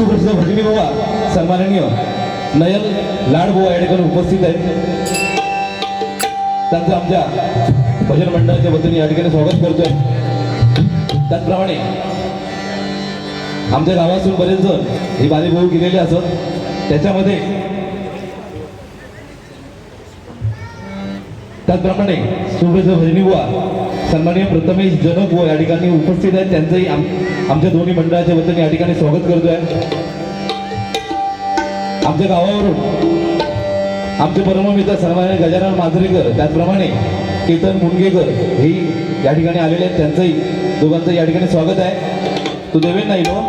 सुप्रसिद्ध भजनी बाबा सन्माननीय नयल लाडबुवा या ठिकाणी उपस्थित आहेत. त्यांचं आमच्या भजन मंडळाच्या वतीने या ठिकाणी स्वागत करतोय. त्याचप्रमाणे आमच्या गावातून बरेच जण ही बारीभाऊ गेलेले असत. त्याच्यामध्ये त्याचप्रमाणे सुप्रसिद्ध भजनी बुवा सन्माननीय प्रथमेश जनक बुवा या ठिकाणी उपस्थित आहेत. त्यांचंही आमच्या दोन्ही मंडळाच्या वतीने या ठिकाणी स्वागत करतोय. आमच्या गावावरून आमचे परममित्र सन्माननीय गजानन मांजरेकर त्याचप्रमाणे केतन मुनगेकर हे या ठिकाणी आलेले आहेत. त्यांचंही दोघांचं या ठिकाणी स्वागत आहे. तू देवेन नाही नो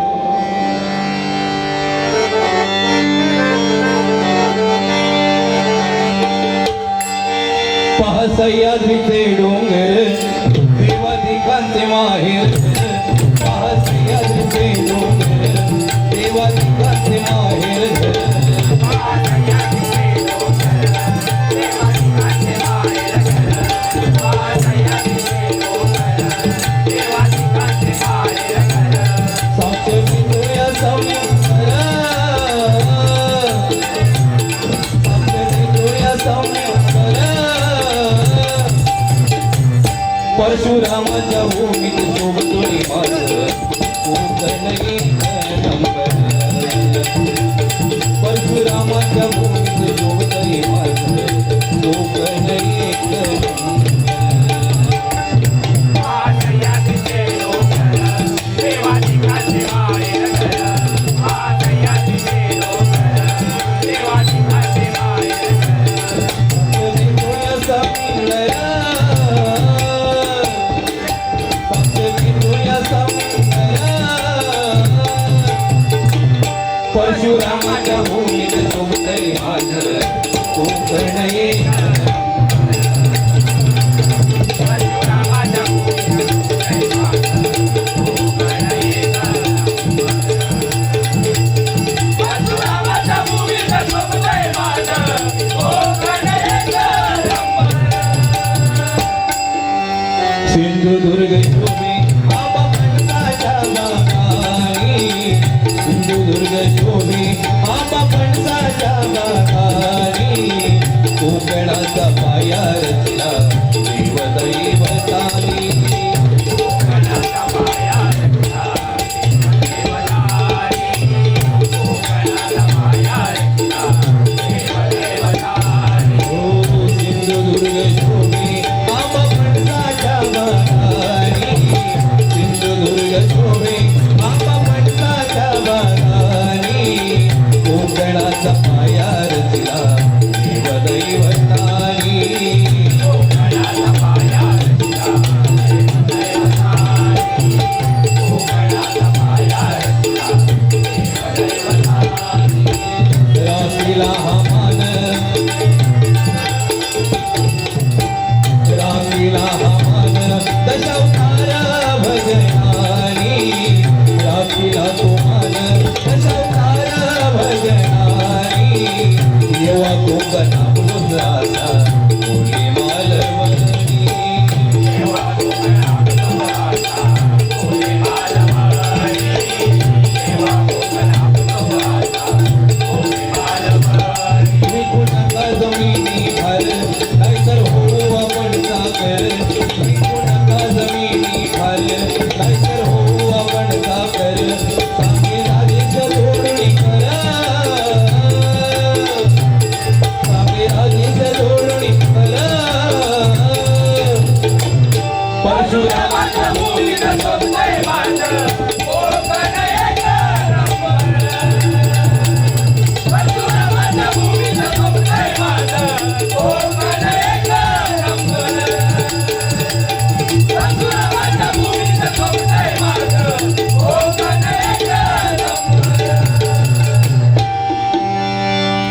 पहा सह्याद्रीचे डोंगर देवादिकांचे माहेर. पहा सह्याद्रीचे डोंगर देवादिकांचे माहेर. परशुरामाच्या भूमीत शोभतोय माझं कोकणही नंबर. परशुरामाच्या भूमीत शोभतोय माझं कोकणही परशुरामाच्या भूमीत शोभतोय माझं कोकणही सिंधुदुर्ग शोभे आबा पणसाच्या बागारी. सिंधुदुर्ग शोभे आबा पणसाच्या बागारी. कोकणाचा पाया रचला देवदैवतानी.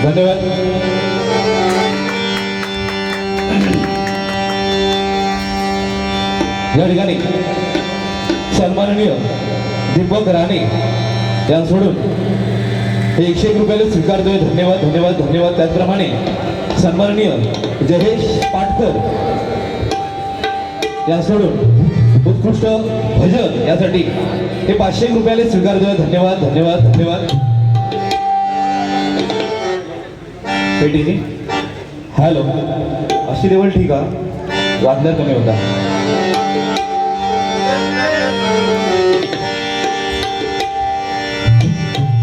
धन्यवाद. या ठिकाणी सन्माननीय दीपक राणे यांना सोडून हे 101 रुपयाला स्वीकारतोय. धन्यवाद धन्यवाद धन्यवाद. त्याचप्रमाणे सन्माननीय जयेश पाटकर यांना सोडून उत्कृष्ट भजन यासाठी हे 500 रुपयाला स्वीकारतोय. धन्यवाद धन्यवाद धन्यवाद. पेटीची. हॅलो, अशी लेवल ठीक आहे, वाजल्यावर कमी होता.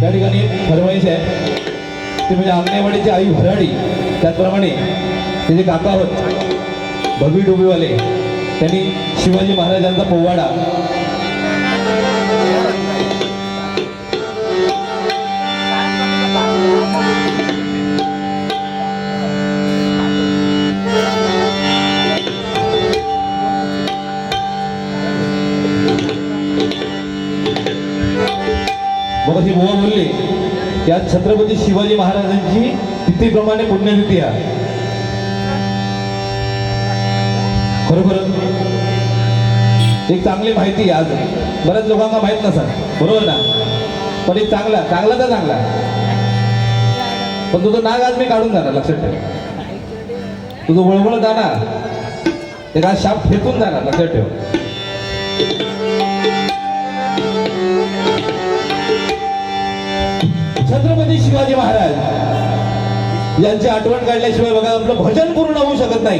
त्या ठिकाणी फरमाईश आहे ती म्हणजे अंगणेवाडीची आई भराडी, त्याचप्रमाणे त्याचे काका होत भगवी डोबीवाले, त्यांनी शिवाजी महाराजांचा पोवाडा मग अशी बुवा बोलली की आज छत्रपती शिवाजी महाराजांची तिथीप्रमाणे पुण्यतिथी आहे. खरोखरच एक चांगली माहिती आज बऱ्याच लोकांना माहित नसत, बरोबर ना? पण एक चांगला चांगला तर चांगला, पण तुझं नाग आज मी काढून जाणार, लक्षात ठेव. तुझं वळवळ जाणार, एक आज शाप फेकून जाणार, लक्षात ठेव. छत्रपती शिवाजी महाराज यांची आठवण काढल्याशिवाय बघा आपलं भजन पूर्ण होऊ शकत नाही.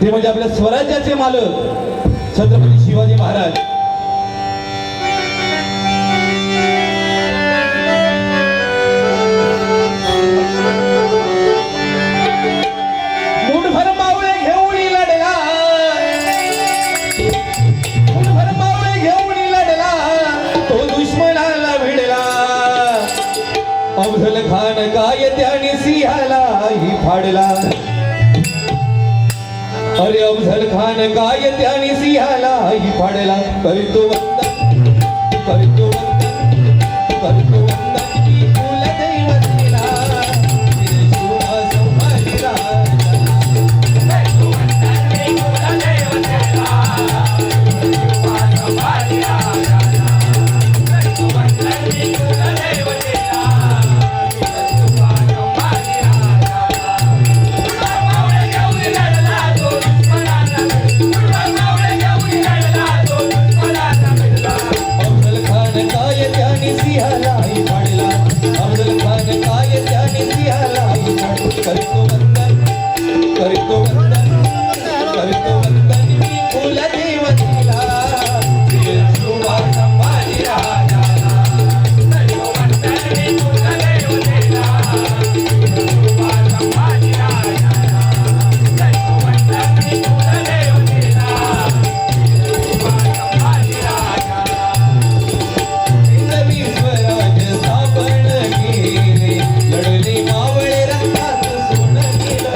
ते म्हणजे आपल्या स्वराज्याचे मालक छत्रपती शिवाजी महाराज. मुठभर मावळे घेऊन लढला, मुठभर मावळे घेऊन लढला, तो दुश्मनाला भिडला. अफजल खान काय त्याने सिंहाला ही फाडला. अरे अफजल खान काय त्याने सिंहाला ही फाडला. करतो वंदन, करतो वंदन, करतो वंदन की कुलदैवतेला, शिवा संभाजी राजा. करतो वंदन की कुलदैवतेला, शिवा संभाजी राजा. करतो वंदन की कुलदैवतेला, शिवा संभाजी राजा. मावळे घेऊन लढला तो दुश्मनाला, मावळे घेऊन लढला तो दुश्मनाला भिडला. अफजल खान काय त्याने सिंहाला ही फाडला. अफजल खान काय त्याने सिंहाला ही फाडला. करतो वंदन, करतो वंदन, करतो वंदन की कुलदैवतेला, शिवा संभाजी राजाला. करतो वंदन की कुलदैवतेला, शिवा संभाजी राजाला. करतो वंदन की कुलदैवतेला, शिवा संभाजी राजाला. हिंदवी स्वराज स्थापन केले, लढले मावळे रक्तात सोनं केलं.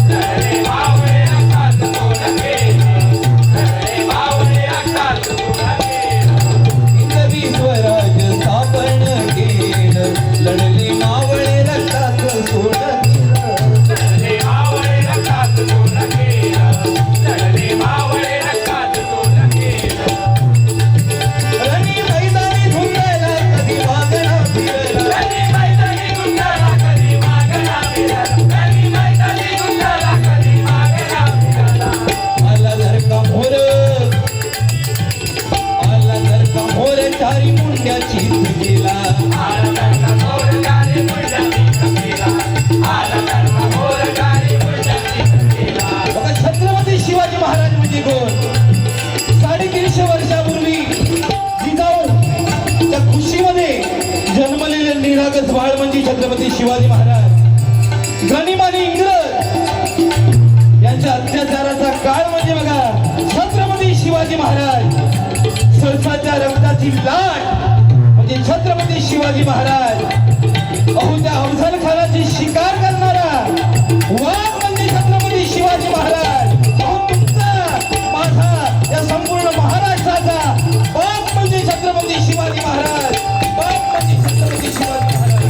लढले मावळे रक्तात सोनं केलं, लढले मावळे रक्तात सोनं केलं. हिंदवी स्वराज स्थापन केलं, लढले मावळे रक्तात सोनं केलं. लढले मावळे रक्तात सोनं केलं, लढले मावळे रक्तात सोनं केलं. रणी मैदानी धुंडला कधी मागणा फिरला. रणी मैदानी धुंडला कधी मागणा फिरला. रणी मैदानी धुंडला कधी मागणा फिरला. आला जर का मोर, आला जर का मोर चारी मुंड्याची तुझीला. आला जर का मोर चारी मुंड्याची तुझीला. आला जर का मोर चारी मुंड्याची तुझीला. बघा छत्रपती शिवाजी महाराज म्हणजे कोण? 350 वर्षापूर्वी जिजाऊ त्या खुशीमध्ये जन्मलेले निरागस बाळ म्हणजे छत्रपती शिवाजी महाराज. गनिमानी इंग्रज यांच्या अत्याचाराचा काळ म्हणजे बघा छत्रपती शिवाजी महाराज. सरसाच्या रक्ताची लाट म्हणजे छत्रपती शिवाजी महाराज. अहो त्या अफजल खानाची शिकार करणारा वाघ म्हणजे छत्रपती शिवाजी महाराज. अहो तुमचा माझा या संपूर्ण महाराष्ट्राचा बाप म्हणजे छत्रपती शिवाजी महाराज. बाप म्हणजे छत्रपती शिवाजी महाराज.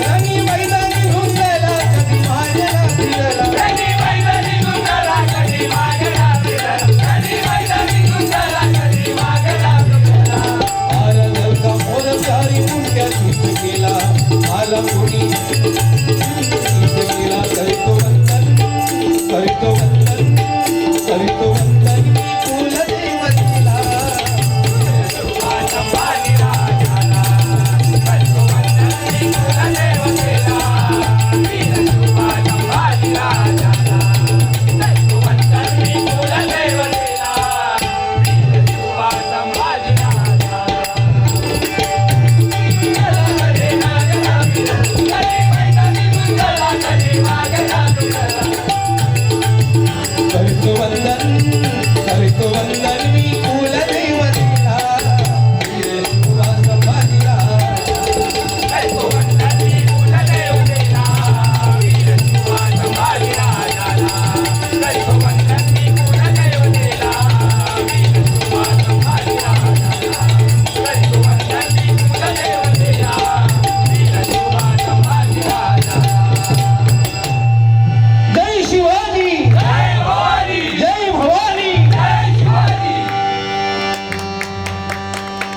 रणी मैदानी धुंडला कधी मागणा फिरला. रणी मैदानी धुंडला कधी मागणा फिरला. रणी मैदानी धुंडला कधी मागणा फिरला. आला जर का मोर चारी मुंड्याची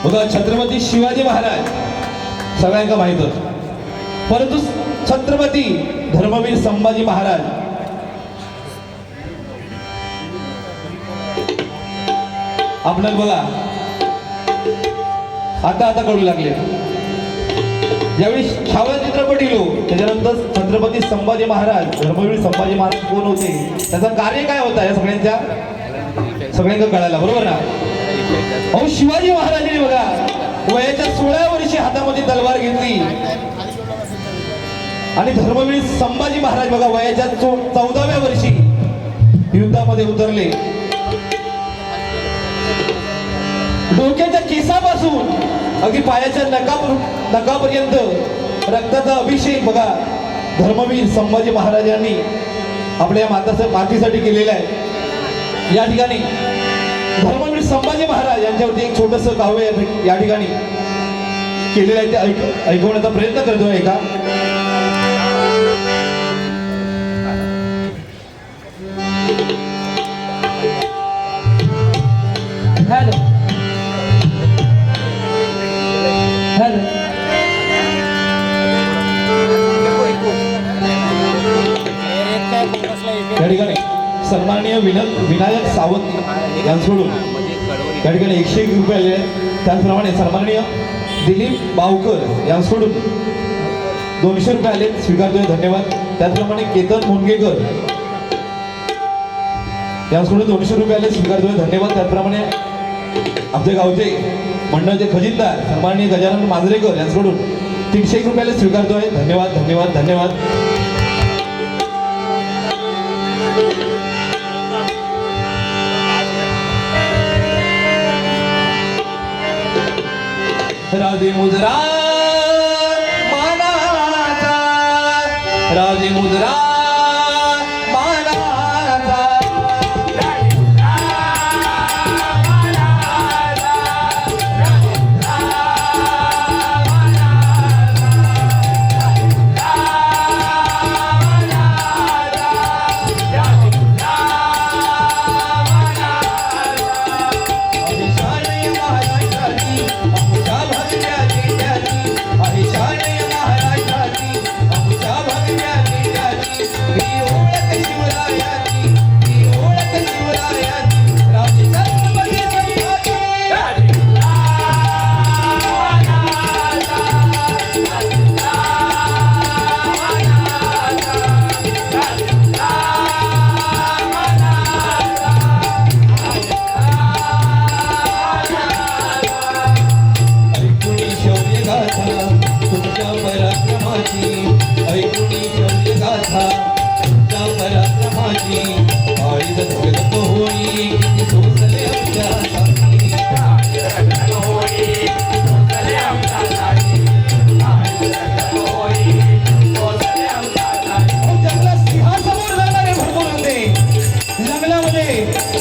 बघा छत्रपती शिवाजी महाराज सगळ्यांना माहीतच, परंतु छत्रपती धर्मवीर संभाजी महाराज आपल्याला बघा आता आता कळू लागले. ज्यावेळी छावा चित्रपट येलो त्याच्यानंतर छत्रपती संभाजी महाराज धर्मवीर संभाजी महाराज कोण होते, त्याचं कार्य काय होता या सगळ्यांना कळायला, बरोबर ना. अहो शिवाजी महाराजांनी बघा वयाच्या 16 वर्षी हातामध्ये तलवार घेतली आणि धर्मवीर संभाजी महाराज बघा वयाच्या 14व्या वर्षी युद्धामध्ये उतरले. डोक्याच्या केसापासून अगदी पायाच्या नकापर्यंत रक्ताचा अभिषेक बघा धर्मवीर संभाजी महाराजांनी आपल्या मातीसाठी केलेला आहे. या ठिकाणी धर्मवीर संभाजी महाराज यांच्यावरती एक छोटस काव्य या ठिकाणी केलेलं आहे, ते ऐकवण्याचा प्रयत्न करतोय का. हॅलो हॅलो या ठिकाणी सन्माननीय विनायक सावंत यांच्याकडून या ठिकाणी 101 रुपये आले. त्याचप्रमाणे सन्माननीय दिलीप बावकर यांच्याकडून 200 रुपये आले, स्वीकारतोय, धन्यवाद. त्याचप्रमाणे केतन मुनगेकर यांच्याकडून 200 रुपये आले, स्वीकारतोय, धन्यवाद. त्याचप्रमाणे आमच्या गावचे मंडळाचे खजिनदार सन्माननीय गजानन मांजरेकर यांच्याकडून 301 रुपये आले, स्वीकारतोय, धन्यवाद धन्यवाद धन्यवाद. राजे मुजरा मानाचा, राजे मुजरा मानाचा,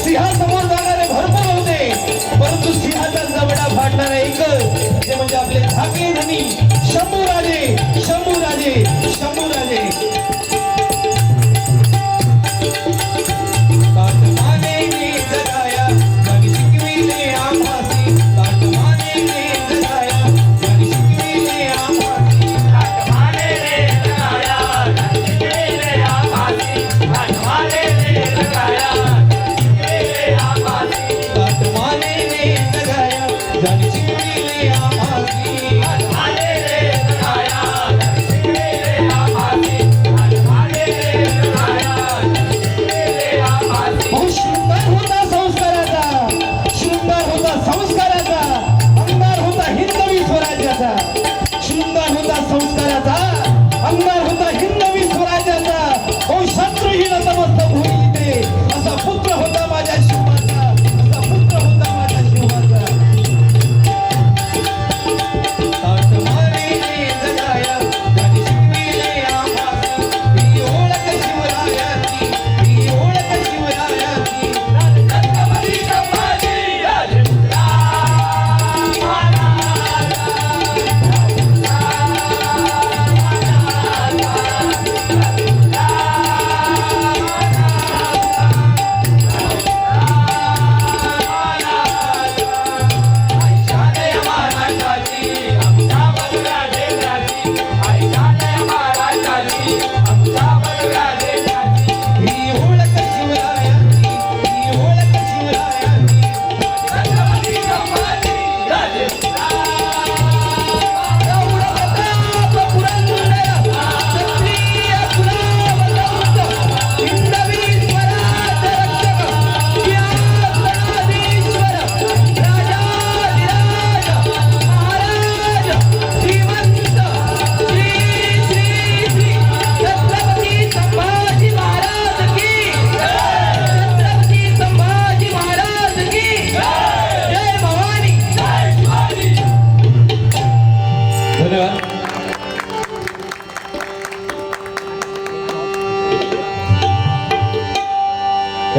सिंहासमोर जाणारे भरपूर होते, परंतु सिंहाचा जबडा फाडणारे एक ते म्हणजे आपले धाकले धनी शंभूराजे शंभूराजे शंभूराजे. जानी शिकविले आम्हासी,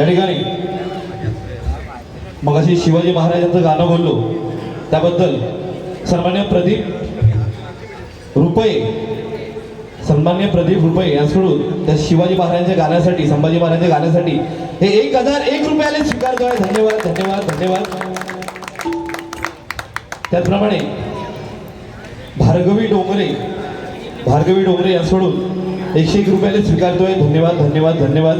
ठिकाणी मगाशी शिवाजी महाराजांचं गाणं बोललो त्याबद्दल सन्मान्य प्रदीप रुपये यांच्याकडून त्या शिवाजी महाराजांच्या गाण्यासाठी संभाजी महाराजांच्या गाण्यासाठी हे 1001 रुपयाला स्वीकारतोय. धन्यवाद धन्यवाद धन्यवाद. त्याचप्रमाणे भार्गवी डोंगरे यांच्याकडून 101 रुपयाला स्वीकारतोय. धन्यवाद धन्यवाद धन्यवाद.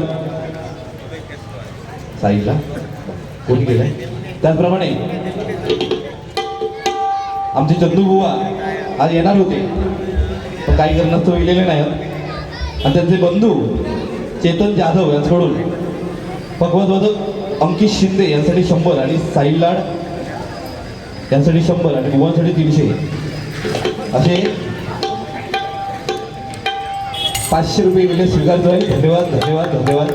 साईला कोणी गेलाय. त्याचप्रमाणे आमचे चंदू बुवा आज येणार होते पण काही कारणास्तव गेलेले नाही आणि त्यांचे बंधू चेतन जाधव यांच्याकडून पकवाजवादक अंकित शिंदे यांसाठी 100 आणि साहिल लाड यांसाठी 100 आणि बुवांसाठी 300 असे 500 रुपये विले स्वीकारतोय. धन्यवाद धन्यवाद धन्यवाद.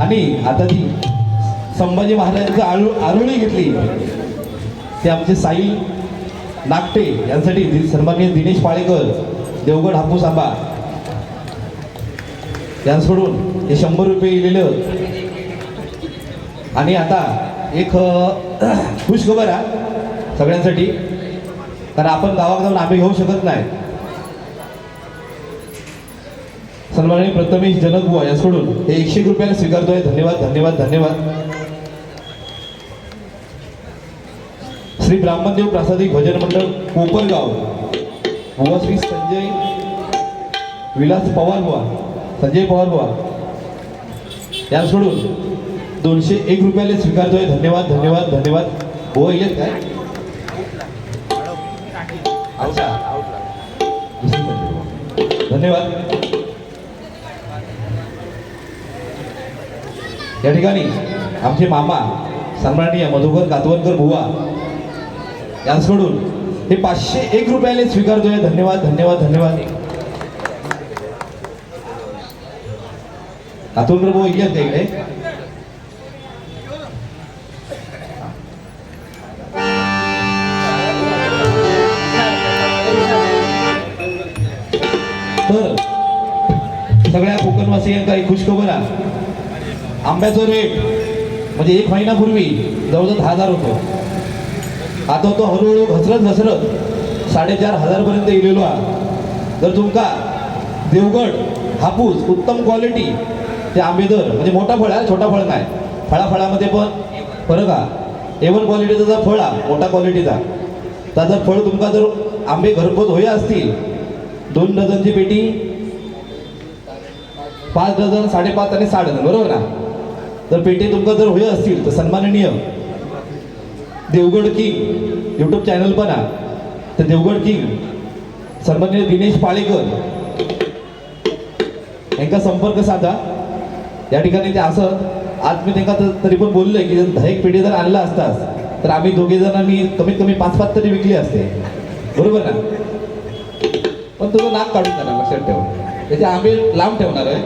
आणि आता ती संभाजी महाराजांची आरोळी घेतली ते आमचे साईल नागटे यांसाठी सन्माननीय दिनेश पाळेकर देवगड हापूस आंबा यांच्याकडून हे 100 रुपये दिलेलं. आणि आता एक खुश खबर आहे सगळ्यांसाठी कारण आपण गावात जाऊन आंबे घेऊ शकत नाही. सन्माननीय प्रथमेश जनक बुवा यांच्याकडून हे 101 रुपयाला स्वीकारतोय. धन्यवाद धन्यवाद धन्यवाद. श्री ब्राह्मणदेव प्रासादिक भजन मंडळ कोपरगाव बुवा श्री संजय पवार बुवा यांच्याकडून 201 रुपयाला स्वीकारतोय. धन्यवाद धन्यवाद धन्यवाद. बुवा येत काय धन्यवाद. या ठिकाणी आमचे मामा सन्माननीय मधुकर कातवणकर बुवा यांच्याकडून हे 501 रुपयाला स्वीकारतोय. धन्यवाद धन्यवाद धन्यवाद. कातवणकर बुवा येत का इकडे. तर सगळ्या कोकणवासियांना एक खुशखबर आहे. आंब्याचा रेट म्हणजे 1 महिन्यापूर्वी जवळजवळ 10,000 होतो. आता तो हळूहळू घसरत 4,500 पर्यंत गेलेलो आहे. जर तुमका देवगड हापूस उत्तम क्वालिटी ते आंबे दर म्हणजे मोठा फळ आहे छोटा फळ नाही. फळामध्ये पण फरक आहे. A1 क्वालिटीचा जर फळ आहे मोठा क्वालिटीचा तर जर फळ तुमका जर आंबे घरपोच होय असतील 2 डझनची पेटी 5 डझन 5.5 आणि 6 डझन बरोबर ना. तर पेटी तुमका जर होय असतील तर सन्माननीय देवगड किंग यूट्यूब चॅनल पण आहे तर देवगड किंग सन्माननीय दिनेश पाळेकर यांचा संपर्क साधा. या ठिकाणी ते असं आज मी त्यांना तरी पण बोललोय की 10 पेटी जर आणला असतास तर आम्ही दोघे जणांनी कमीत कमी 5-5 तरी विकली असते बरोबर ना. पण तुझं नाक काढून जाणार लक्षात ठेव. त्याचे आंबे लांब ठेवणार आहे.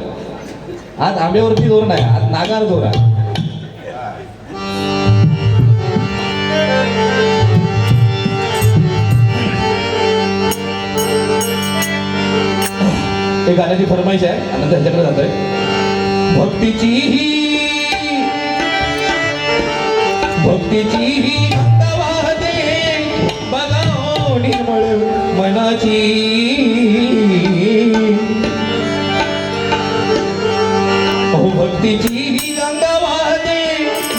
आज आंब्यावरती जोर नाही आज नागार जोर आहे. हे गाण्याची फरमाईश आहे आणि त्याच्याकडे जातोय. भक्तीची वाहते बघा निर्मळ मनाची. भक्तीची गंगा वाहते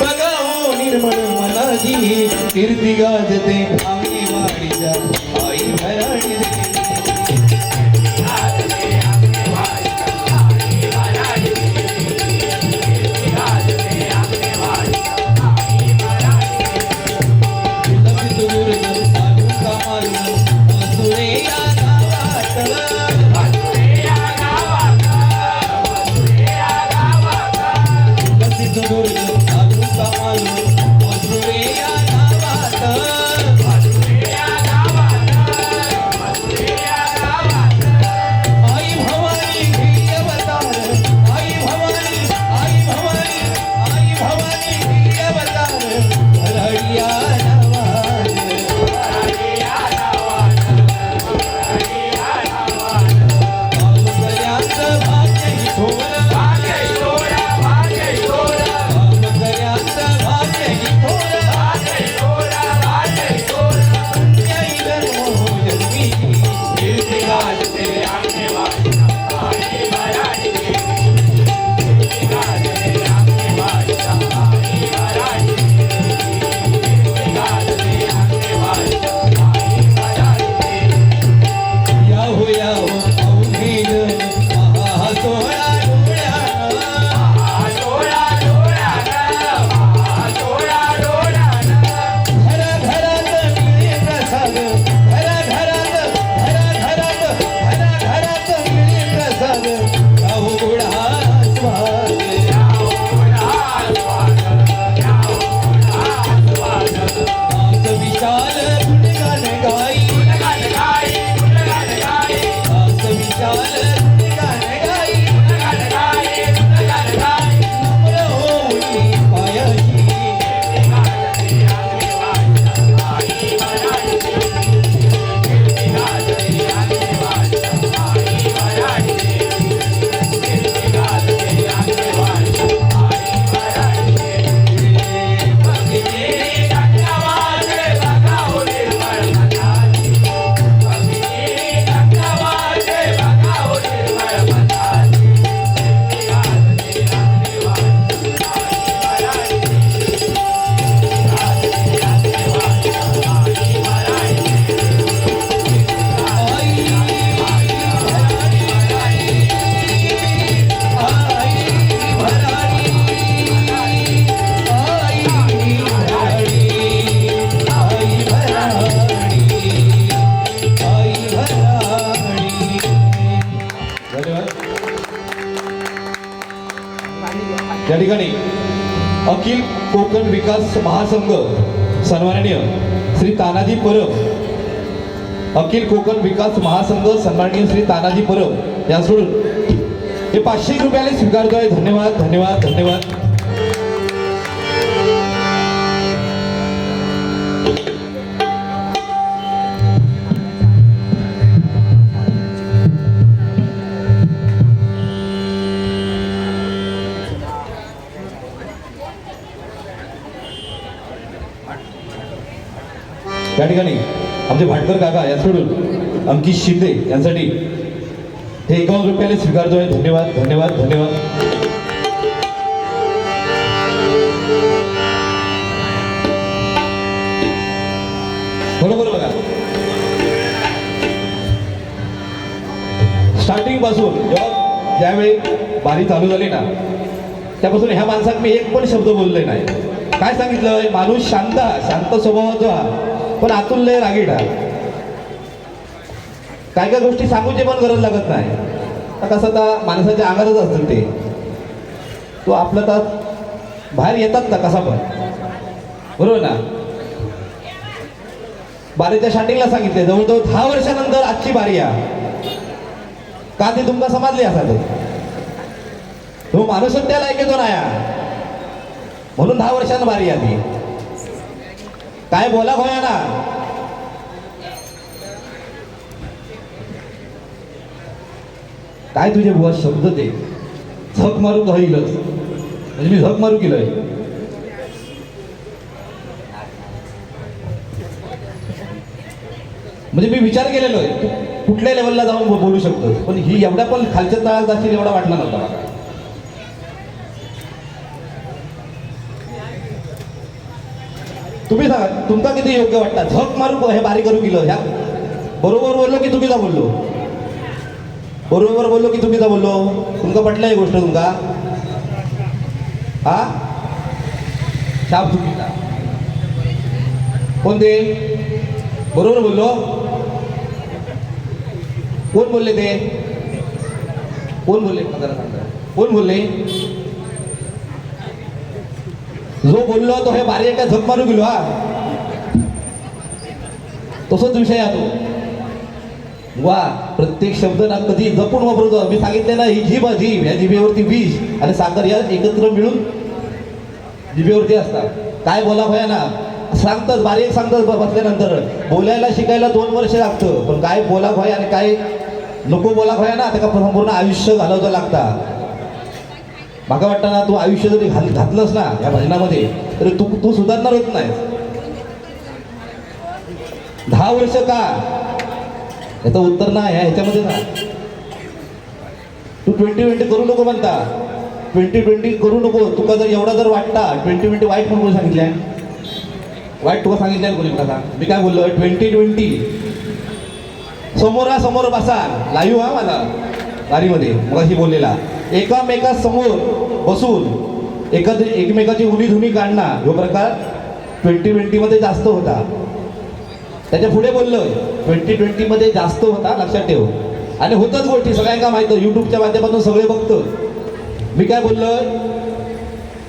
बघा निर्मळ मनाची. कीर्ती गाजते आम्ही वाडीच्या आई भयाडी. अखिल कोकण विकास महासंघ सन्माननीय श्री तानाजी परब, अखिल कोकण विकास महासंघ सन्माननीय श्री तानाजी परब यांकडून हे 500 रुपयाने स्वीकारतोय. धन्यवाद धन्यवाद धन्यवाद. या ठिकाणी आमचे भाटकर काका या सोडून अंकित शिंदे यांसाठी हे 51 रुपयाने स्वीकारतोय. धन्यवाद धन्यवाद धन्यवाद. बरोबर बघा, स्टार्टिंग पासून जेव्हा ज्यावेळी बारी चालू झाली ना त्यापासून ह्या माणसात मी एक पण शब्द बोलले नाही. काय सांगितलं, माणूस शांत शांत स्वभावाचा हा, पण आतून लय रागीट हा. काय काय गोष्टी सांगूची पण गरज लागत नाही. तर कसं तर माणसाच्या अंगातच असतं ते, तो आपलं तर बाहेर येतात ना कसा पण, बरोबर ना. बारीच्या स्टार्टिंगला सांगितले जवळजवळ 10 वर्षानंतर आजची बारी आहे. का ते तुमका समजले असा तो माणूसच त्याला ऐकतो ना म्हणून 10 वर्षांना बारी आली. काय बोला होया ना, काय तुझे बुवा शब्द ते झक मारू राहीलच, म्हणजे मी झक मारू केलंय. म्हणजे मी विचार केलेलो आहे कुठल्या लेवलला जाऊन बोलू शकतो, पण ही एवढ्या पण खालच्या तळात जाशील एवढा वाटला नव्हता मला. तुम्ही सांगा तुमचा किती योग्य वाटता, झक मारू हे बारी करू केलं. ह्या बरोबर बोललो की तुम्ही जा बोललो, बरोबर बोललो की तुम्ही जा बोललो, तुमका पटलं ही गोष्ट तुमका? हा शाप चुकीचा कोण ते बरोबर बोललो? कोण बोलले ते? कोण बोलले कोण बोलले? जो बोललो तो हे बारी एका झक मारू गेलो हा, तसंच विषय आहे तो. वा प्रत्येक शब्द ना कधी जपून वापरतो. मी सांगितले ना ही जीभ जीभ, या जिभेवरती विष आणि साखर या एकत्र मिळून जिभेवरती असतात. काय बोला होया ना सांगतात बारीक सांगतात बसल्यानंतर. बोलायला शिकायला 2 वर्ष लागतं, पण काय बोला होया आणि काय नको बोला होया ना त्याला संपूर्ण आयुष्य घालवतं लागतं. माका वाटतं ना तू आयुष्य जरी घातलंस ना या भजनामध्ये तरी तू सुधारणार होत नाही. 10 वर्ष का याचं उत्तर ना ह्याच्यामध्ये ना तू 20-20 करू नको म्हणता. 20-20 करू नको. तुका जर एवढा जर वाटता 20-20 वाईट म्हणून सांगितलंय, वाईट तुका सांगितलंय कोणी मला सांग. मी काय बोललो 20-20 समोरासमोर बसा लाईव्ह हा माझा गाडीमध्ये मगाशी बोललेला. एकामेकासमोर बसून एकमेकाची उली धुनी काढणं हा प्रकार 20-20 मध्ये जास्त होता. त्याच्या पुढे बोललो 20-20 मध्ये जास्त होता, लक्षात ठेव. आणि होतच गोष्टी सगळ्यांना माहित, युट्यूबच्या माध्यमातून सगळे बघतो. मी काय बोललोय,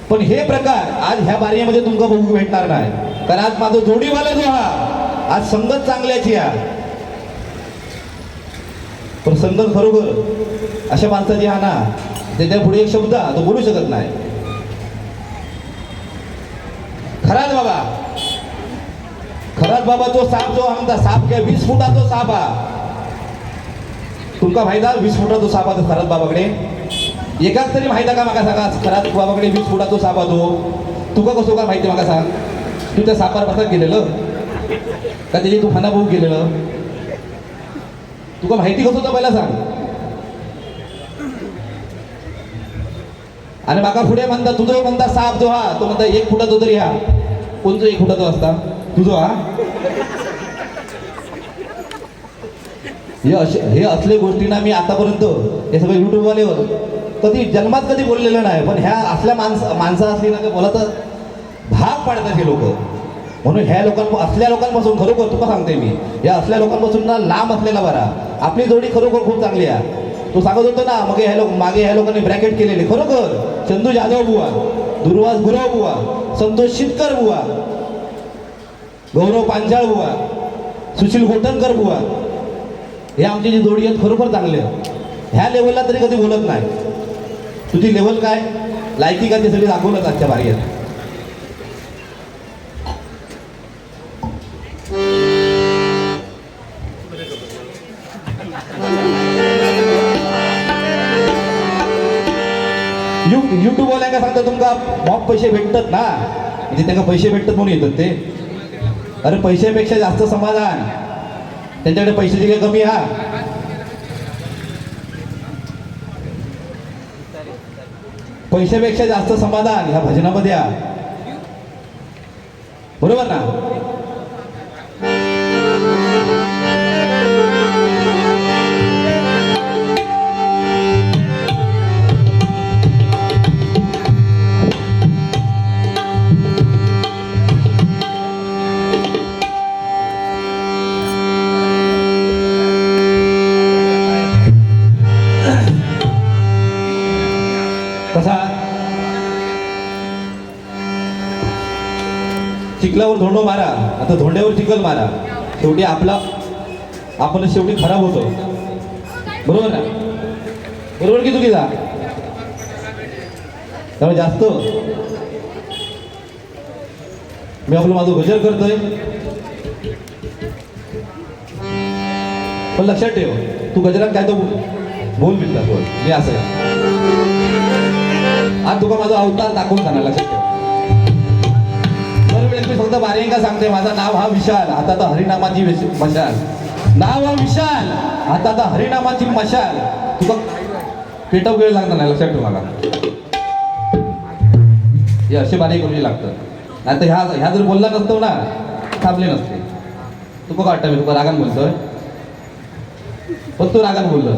पण हे प्रकार आज ह्या बारीमध्ये तुमका बघू भेटणार नाही. कारण आज माझं जोडीवाला जो हा आज संगत चांगल्याची आहे, पण संगत खरोखर अशा माणसाची हा ना त्याच्या पुढे एक शब्द तो बोलू शकत नाही. खराच बाबा, खराच बाबा तो साप जो आमचा साप काय 20 फुटाचा साप हा. तुमका माहिती आहे 20 फुटाचा साप आहे खराच बाबाकडे? एकाच तरी माहिती का माका सांगा खराच बाबाकडे 20 फुटाचा साप आहे तो? तुका कसं का माहिती माका सांग? तू त्या सापार बसत गेलेलं का त्याची तू खाना बघू गेलेलं? तुका माहिती कसं होतं पहिला सांग. आणि माका पुढे म्हणता तुझं म्हणता साप जो हा तो म्हणता 1 फुटाचा तरी हा. कोणतं 1 फुटाचा असता तुझं हा? हे असले गोष्टी ना मी आतापर्यंत हे सगळं युट्यूबवाल्यावर कधी जन्मात कधी बोललेलं नाही. पण ह्या असल्या माणसं असली ना बोला तर भाग पाडतात हे लोक. म्हणून ह्या असल्या लोकांपासून खरोखर तुका सांगते मी, या असल्या लोकांपासून ना लांब असलेला बरा. आपली जोडी खरोखर खूप चांगली आहे. तो सांगत होतो ना मग ह्या लोकांनी ब्रॅकेट केलेले खरोखर चंदू जाधव बुवा दुर्वास गुरव बुवा, संतोष शितकर बुवा, गौरव पांचाळ बुवा, सुशील गोटनकर बुवा, हे आमची जी जोडी आहेत खरोखर चांगले आहेत. ह्या लेवलला तरी कधी बोलत नाही. तुझी लेवल काय, लायकी का ते सगळी दाखवलंच आजच्या बारीत. युट्यूब वाल्यांका सांगता तुमका मॉप पैसे भेटतात ना, म्हणजे त्यांना पैसे भेटतात म्हणून येतात ते. अरे पैशापेक्षा जास्त समाधान, त्यांच्याकडे पैशाची काही कमी हा. पैशापेक्षा जास्त समाधान ह्या भजनामध्ये हा. बरोबर ना. कसा चिखलावर धोंड मारा, आता धोंड्यावर चिखल मारा, शेवटी आपण शेवटी खराब होतो. बरोबर ना. बरोबर की चुकीचा. त्यामुळे जास्त मी आपलं माझं गजर करतोय, पण लक्षात ठेव तू गजरात काय तो बोल मिळतात बोल. मी असं आज तुका माझा अवतार दाखवून जाणार, लक्षात ठेव. दरवेळेस मी फक्त बारेंका सांगते, माझं नाव हा विशाल, आता तर हरिनामाची मशाल. नाव हा विशाल, आता तर हरिनामाची मशाल. तुका पेटव वेळ लागणार नाही, लक्षात ठेव. मला हे असे बारीक करून लागतं. नाही तर ह्या जर बोलला नसतो ना, थांबले नसते. तुका काय वाटतं मी तुका रागान बोलतोय, पण तू रागान बोललो.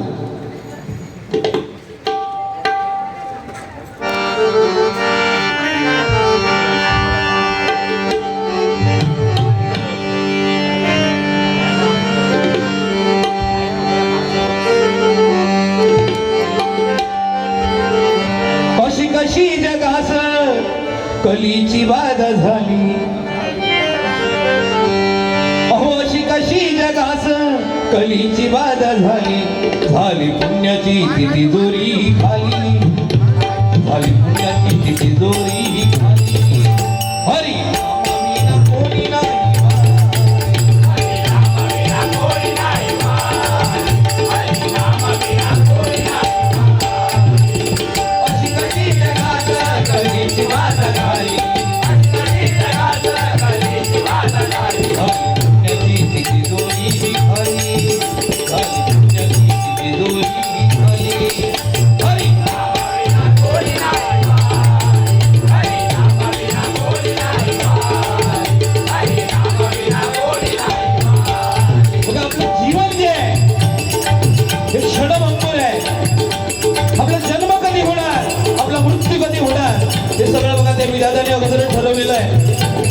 कशी जगास कलीची बाधा झाली, अहो अशी कशी जगास कलीची बाधा झाली. झाली पुण्याची तिथी जोरी खाली, झाली पुण्याची तिथी जोरी खाली. हरी कोणी नाही ठरवलेलं आहे.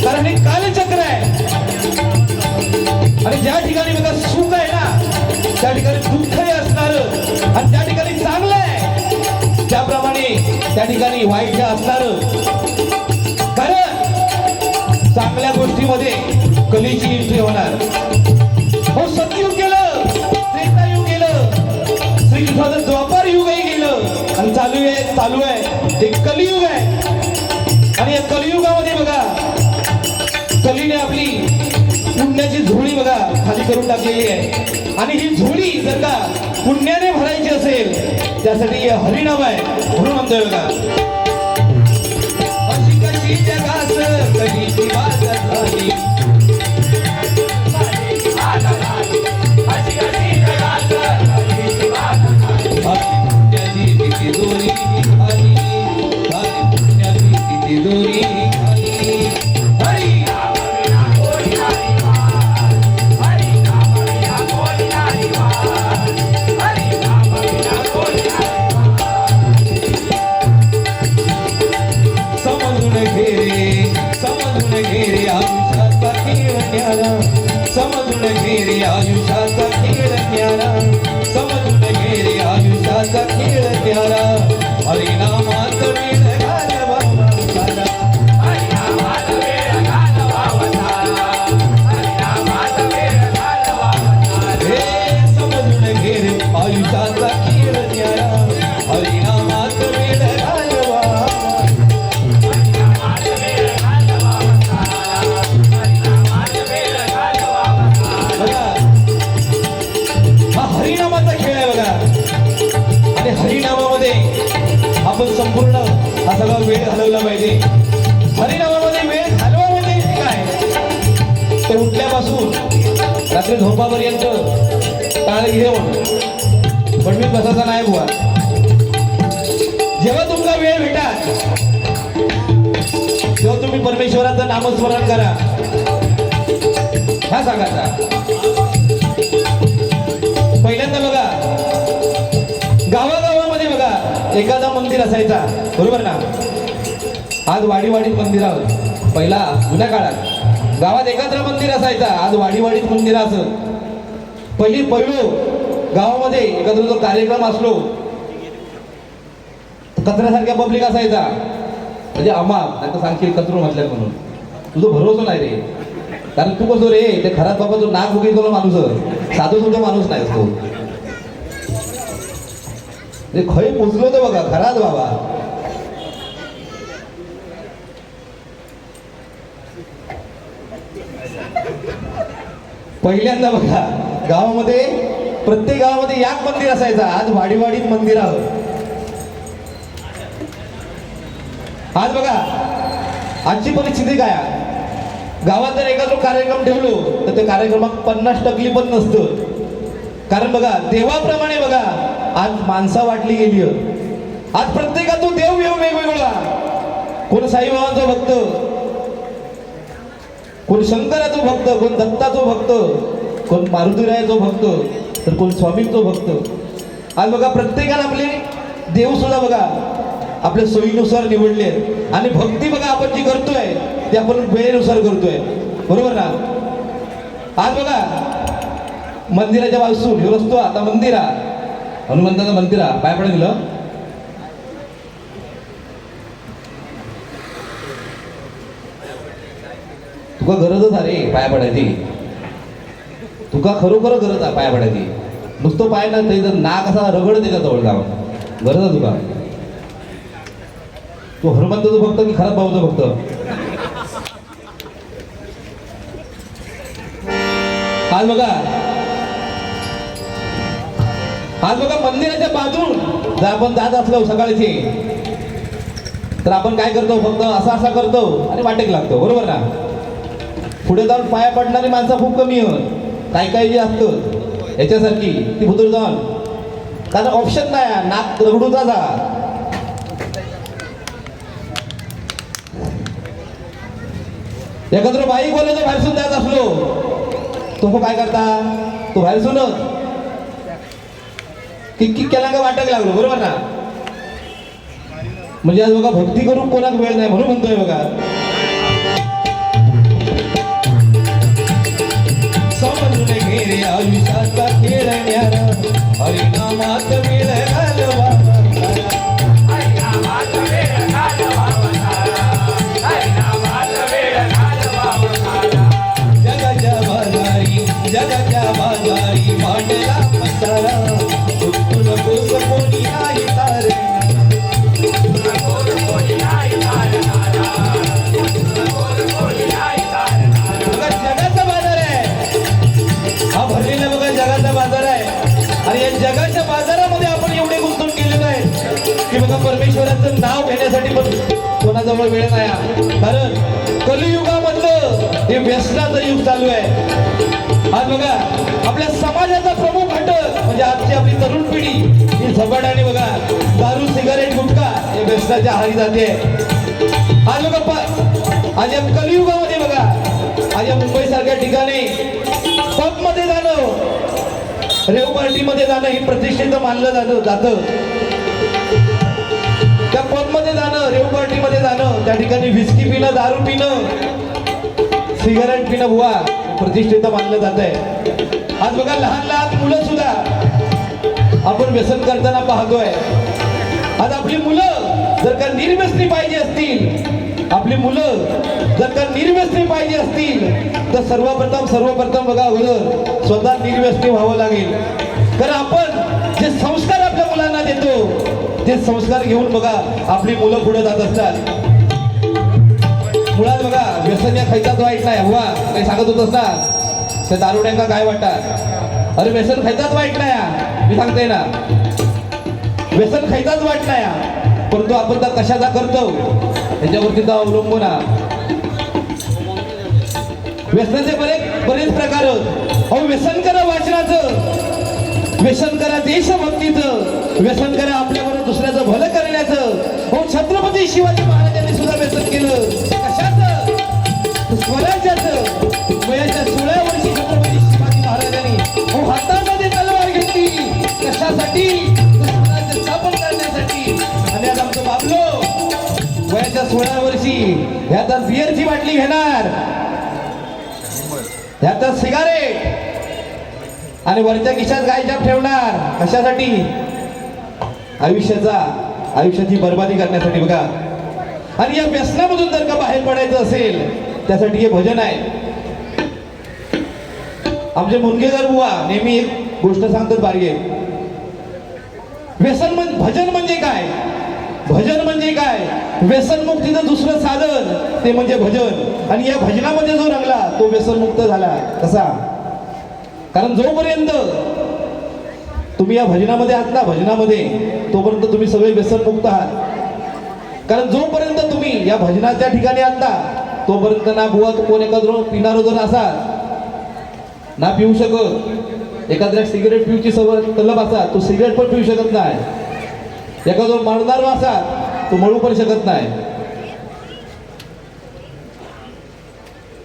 कारण हे कालचक्र आहे. आणि ज्या ठिकाणी बघा सुख आहे ना, त्या ठिकाणी दुःखही असणार, आणि त्या ठिकाणी चांगलं आहे त्याप्रमाणे त्या ठिकाणी वाईट हे असणार. कारण चांगल्या गोष्टीमध्ये कलीची एंट्री होणार. हो, सतयुग गेलं, त्रेतायुग गेलं, श्रीकृष्णाचं द्वापार युगही गेलं, आणि चालू आहे ते कलियुग आहे. आणि या कलियुगामध्ये बघा कलीने आपली पुण्याची झोळी बघा खाली करून टाकलेली आहे. आणि ही झोळी जर का पुण्याने भरायची असेल, त्यासाठी हे हरिनाम आहे. म्हणून म्हणतोय बघा, अशी कशी जगास कलीची बाधा झाली, पुण्याची तिथी दोरी खाली, पुण्याची तिथी दोरी खाली. हरी वेळ घालवला पाहिजे. हरिनामामध्ये वेळ घालवा म्हणजे काय, तर उठल्यापासून रात्री झोपापर्यंत टाळ घेऊन बनवीत बसायचा नाही बुवा. जेव्हा तुमचा वेळ भेटाल तेव्हा तुम्ही परमेश्वराचं नामस्मरण करा. हा सांगायचा. पहिल्यांदा बघा, गावागावामध्ये बघा एखादा मंदिर असायचा, बरोबर ना. आज वाडीवाडीत मंदिर आहोत. पहिला जुन्या काळात गावात एकत्र मंदिर असायचा, आज वाडीवाडीत मंदिर असत. पहिलो गावामध्ये एखादा जो कार्यक्रम असलो कचऱ्यासारख्या पब्लिक असायचा, म्हणजे आम्हा नाही तर सांगशील कचरो म्हटल्या म्हणून तुझं भरोसा नाही रे. कारण तू कसं रे ते खरात बाबा तो नाक बुकी तो माणूस साधू सुद्धा माणूस नाही तो. ते खय पोचलो तर बघा खराच बाबा. पहिल्यांदा बघा गावामध्ये प्रत्येक गावामध्ये याक मंदिर असायचा, आज वाडीवाडीत मंदिर आहोत. आज बघा आजची परिस्थिती काय आहे. गावात जर एखादा कार्यक्रम ठेवलो तर त्या कार्यक्रमात 50% पण नसतं. कारण बघा देवाप्रमाणे बघा आज माणसा वाटली गेली. आज प्रत्येकातून देव वेगवेगळा. कोण साईबाबांचा भक्त, कोण शंकराचो भक्त, कोण दत्ताचो भक्त, कोण मारुतीरायाचो भक्त, तर कोण स्वामींचो भक्त. आज बघा प्रत्येकाला आपले देव सुद्धा बघा आपल्या सोयीनुसार निवडले. आणि भक्ती बघा आपण जी करतोय ती आपण वेळेनुसार करतोय, बरोबर ना. आज बघा मंदिराच्या बाजून हे रस्तो आता मंदिरा हनुमंताचं मंदिरा पाय पडा गेलं. तुका गरजच आहे रे पाया पडायची. तुका खरोखर गरज आहे पाया पडायची. नुसतं पाय ना तर नाक असा रगड त्याच्या जवळ जावं गरज आहे तुका. तो हनुमंताचं भक्त की खराब भाऊचं भक्त. आज बघा मंदिराच्या बाजून जर आपण जात असलो सकाळची तर आपण काय करतो, फक्त असा करतो आणि वाटेक लागतो, बरोबर ना. पुढे जाऊन पाया पडणारी माणसं खूप कमी आहेत. काही जी असतं याच्यासारखी ती भुतूर जाऊन, कारण ऑप्शन नाही, नाक रगडूचा जा. एखाद्या बाईक बोलायचं बाहेरसून जात असलो तो काय करता, तो बाहेरसून किक केला का वाटायला लागलो, बरोबर ना. म्हणजे आज बघा भक्ती करून कोणाक वेळ नाही म्हणून म्हणतोय बघा. समजून घेरे आयुष्याचा खेळ न्यारा, हरिनामात वेळ घालवा. जगाच्या बाजारी मांडला मसाला, उठू नकोस कोणी नाही तारे. बघा जगाचा बाजार आहे हा, भरलेला बघा जगाचा बाजार आहे. आणि या जगाच्या बाजारामध्ये आपण एवढे गुंतून गेलेलो आहे की बघा परमेश्वराचं नाव घेण्यासाठी पण कोणाजवळ वेळ नाही. कारण कलियुगामधलं हे व्यसनाचं युग चालू आहे. आज बघा आपल्या समाजाचा प्रमुख घटक म्हणजे आजची आपली तरुण पिढी ही झपाट्याने बघा दारू सिगारेट गुटखा हे व्यसनाच्या आहारी जाते. आज बघा आज या कलियुगामध्ये बघा आज या मुंबई सारख्या ठिकाणी पब मध्ये जाणं, रेव पार्टीमध्ये जाणं ही प्रतिष्ठित मानलं जातं. त्या पब मध्ये जाणं, रेव पार्टीमध्ये जाणं, त्या ठिकाणी विस्की पिणं, दारू पिणं, सिगारेट पिणं बुवा प्रतिष्ठित मानलं जात आहे. आज बघा लहान मुलं सुद्धा आपण व्यसन करताना पाहतोय. आज आपली मुलं जर का निर्व्यसनी पाहिजे असतील, आपली मुलं जर का निर्व्यसनी पाहिजे असतील तर सर्वप्रथम बघा अगोदर स्वतः निर्व्यसनी व्हावं लागेल. कारण आपण जे संस्कार आपल्या मुलांना देतो ते संस्कार घेऊन बघा आपली मुलं पुढे जात असतात. मुळात बघा व्यसन या खायचाच वाईट नाही हुआ, काही सांगत होतस ना त्या दारुड्यांना काय वाटतात. अरे व्यसन खायचाच वाईट नाही, मी सांगते ना व्यसन खायचाच वाईट नाही. परंतु आपण त्या कशाचा करतो याच्यावरती तो अवलंबून आहे. व्यसनाचे बरेच प्रकार आहेत. अहो व्यसन करा वाचनाचं, व्यसन करा देशभक्तीचं, व्यसन करा आपल्याबरोबर दुसऱ्याचं भलं करण्याचं. हो छत्रपती शिवाजी महाराजांनी सुद्धा व्यसन केलं. कशाचं? स्वराज्याचं. वयाच्या 16 वर्षी छत्रपती शिवाजी महाराजांनी हो हातामध्ये तलवार घेतली. कशासाठी? स्वराज्य स्थापन करण्यासाठी. आणि आज आमचं बाबलो वयाच्या 16 वर्षी ह्याचा बिअरची बाटली घेणार, ह्याचा सिगारेट आणि वरच्या खिशात गायछाप ठेवणार. कशासाठी? आयुष्याची बर्बादी करण्यासाठी. बघा, आणि या व्यसनामधून जर का बाहेर पडायचं असेल त्यासाठी हे भजन आहे. आमचे मुनगेकर बुवा नेहमी एक गोष्ट सांगतात बारगे. भजन म्हणजे काय? भजन म्हणजे काय? व्यसनमुक्तीचं दुसरं साधन ते म्हणजे भजन. आणि या भजनामध्ये जो रंगला तो व्यसनमुक्त झाला. कसा? कारण जोपर्यंत तुम्ही या भजनामध्ये आहात ना, भजनामध्ये, तोपर्यंत तुम्ही सगळे व्यसनमुक्त आहात. कारण जोपर्यंत तुम्ही या भजनाच्या ठिकाणी आहात ना, तोपर्यंत ना बुवा तो कोण एखादं पिणारो जर असा ना पिऊ शकत, एखाद्या सिगरेट पिऊची सवय तलब असा तो सिगरेट पण पिऊ शकत नाही, एखादा मळणारा असा तो मळू पण शकत नाही.